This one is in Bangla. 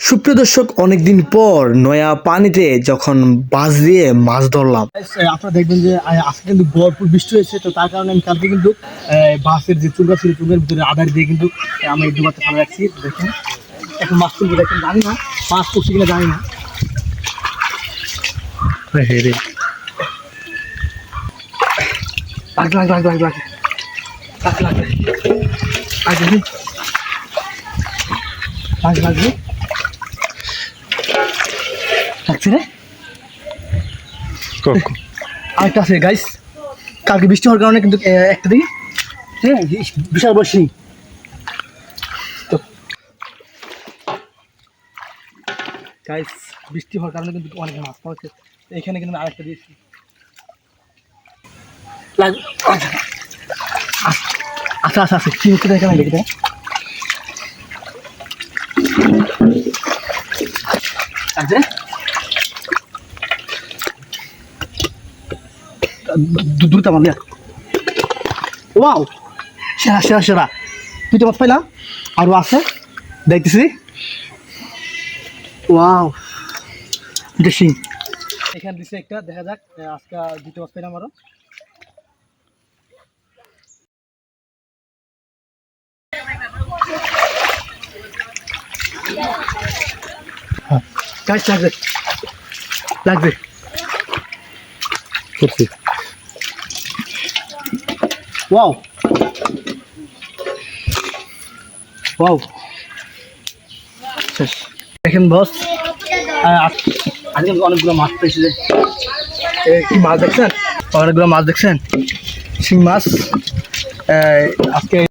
সুপ্রিয় দর্শক, অনেকদিন পর নয়া পানিতে যখন বাস দিয়ে মাছ ধরলাম। আপনারা দেখবেন যে আজকে কিন্তু ভরপুর বৃষ্টি হয়েছে, তো তার কারণে আমি কালকে কিন্তু বাসের যে চুঙ্গা ছিল চুঙ্গের ভিতরে আধার দিয়ে কিন্তু আমি এই ডুবাতে ফেলে রাখছি। দেখেন এখন মাছ তুলবো, দেখেন জানি না মাছ পড়ছে কিনা জানি না। লাগবে লাগছে রে, আরেকটা আছে গাইস। কালকে বৃষ্টি হওয়ার কারণে কিন্তু একটা দিই হ্যাঁ বিশাল বড় শিং। তো গাইস বৃষ্টি হওয়ার কারণে কিন্তু অনেক মাছ পাওয়া, এখানে কিন্তু আরেকটা দিয়েছি। আচ্ছা আচ্ছা আচ্ছা কি হচ্ছে এখানে দেখি আচ্ছা দুটা মাছ লিয়া। ওয়াও, সেরা সেরা সেরা, দুইটা মাছ পাইলাম, আরও আছে দেখতেছি। ওয়াও, দুটো শিং এখানে দিচ্ছে একটা, দেখা যাক আজকে দুটো মাছ পাইলাম আরও। গাছ লাগবে লাগবে করছি। ওয়াও ওয়াও, শেষ। দেখেন বস, আজকে অনেকগুলো মাছ পেয়েছে। কি মাছ দেখছেন, অনেকগুলো মাছ দেখছেন, শিং মাছ আজকে।